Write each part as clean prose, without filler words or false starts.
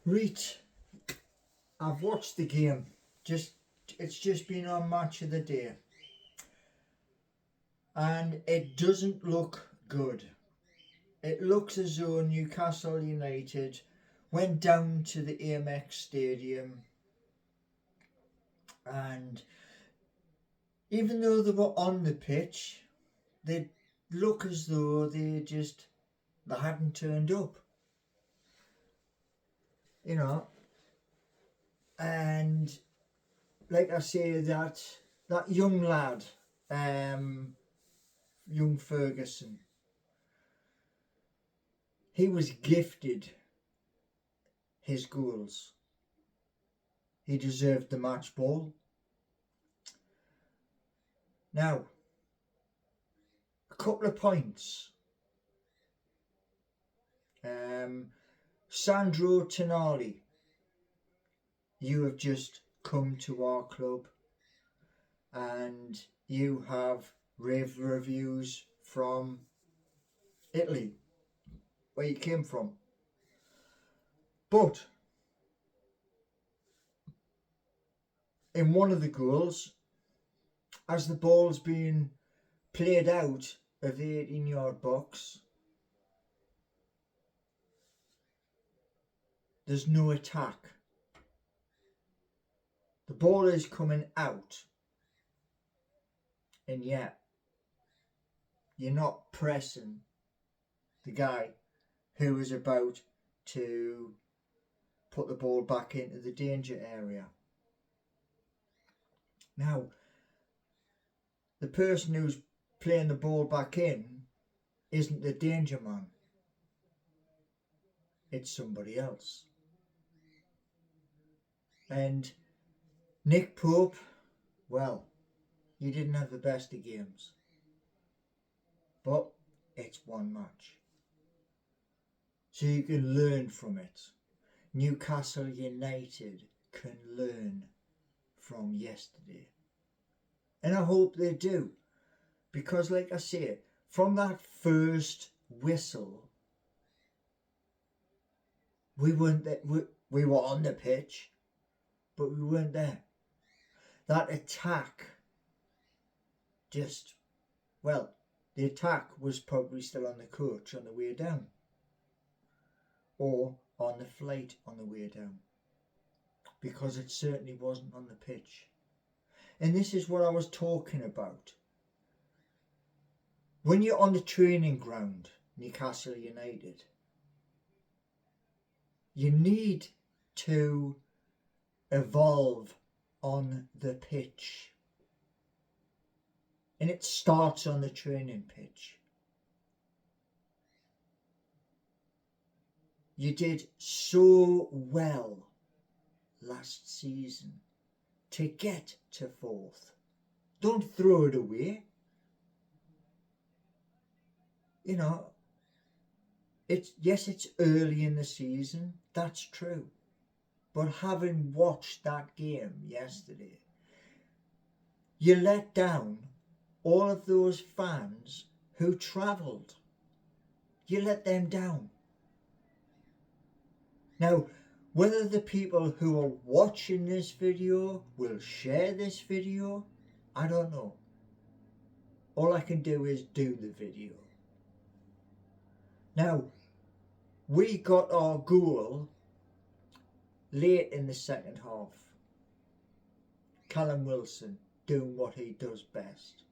Right, I've watched the game. It's just been on Match of the Day, and it doesn't look good. It looks as though Newcastle United went down to the AMX Stadium, and even though they were on the pitch, they look as though they hadn't turned up. You know, and like I say, that young lad, young Ferguson, he was gifted his goals. He deserved the match ball. Now, a couple of points. Sandro Tonali, you have just come to our club and you have rave reviews from Italy, where you came from. But in one of the goals, as the ball's being played out of the 18-yard box, there's no attack. The ball is coming out, and yet you're not pressing the guy who is about to put the ball back into the danger area. Now, the person who's playing the ball back in isn't the danger man. It's somebody else. And Nick Pope, well, he didn't have the best of games. But it's one match. So you can learn from it. Newcastle United can learn from yesterday. And I hope they do. Because like I say, from that first whistle, we weren't there. We were on the pitch, but we weren't there. That attack the attack was probably still on the coach on the way down, or on the flight on the way down, because it certainly wasn't on the pitch. And this is what I was talking about. When you're on the training ground, Newcastle United, you need to evolve on the pitch. And it starts on the training pitch. You did so well last season to get to fourth. Don't throw it away. You know, it's early in the season, that's true. But having watched that game yesterday, you let down all of those fans who travelled. You let them down. Now, whether the people who are watching this video will share this video, I don't know. All I can do is do the video. Now, we got our goal late in the second half. Callum Wilson doing what he does best.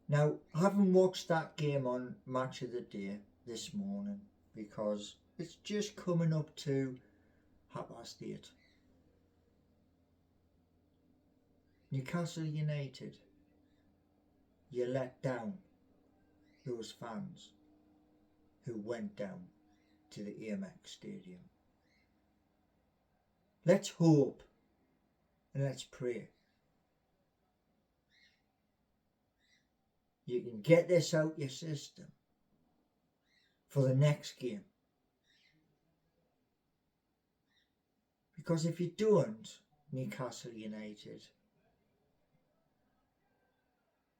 Now, I haven't watched that game on Match of the Day this morning because it's just coming up to 8:30. Newcastle United, you let down those fans who went down to the AMX Stadium. Let's hope and let's pray you can get this out your system for the next game. Because if you don't, Newcastle United,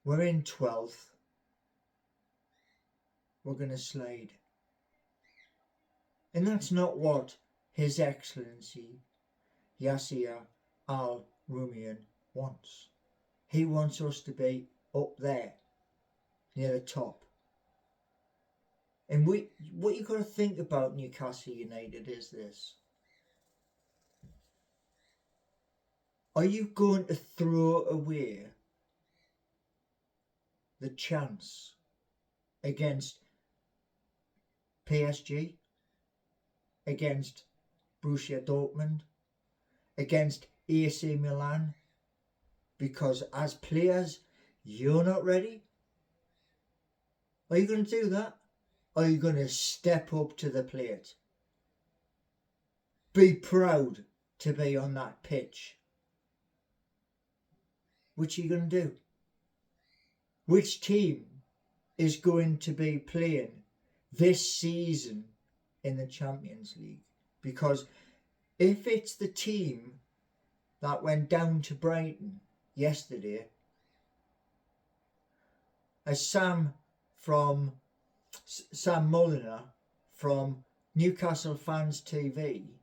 we're in 12th. We're going to slide And that's not what His Excellency Yasser Al-Rumayyan wants. He wants us to be up there, near the top. And what you've got to think about Newcastle United is this. Are you going to throw away the chance against PSG, against Borussia Dortmund, against AC Milan, because as players you're not ready? Are you going to do that? Or are you going to step up to the plate? Be proud to be on that pitch. Which are you going to do? Which team is going to be playing this season in the Champions League? Because if it's the team that went down to Brighton yesterday, as Sam Mulliner from Newcastle Fans TV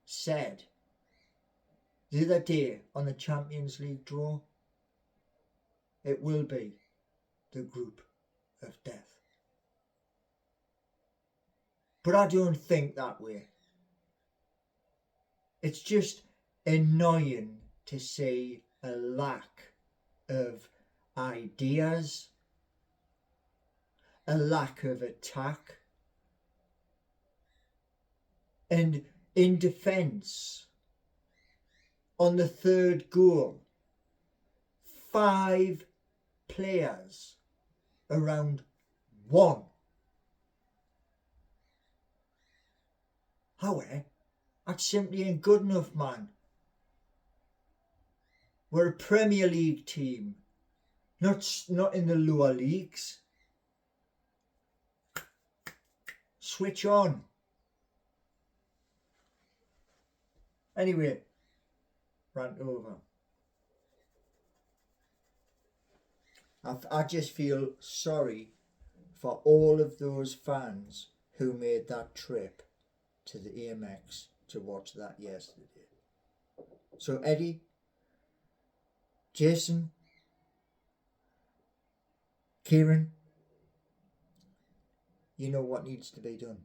said the other day on the Champions League draw, it will be the group of death. But I don't think that way. It's just annoying to see a lack of ideas, a lack of attack, and in defence, on the third goal, 5 players around 1. However, that simply ain't good enough, man. We're a Premier League team, not in the lower leagues. Switch on. Anyway, rant over. I just feel sorry for all of those fans who made that trip to the AMX to watch that yesterday. So Eddie, Jason, Kieran, you know what needs to be done.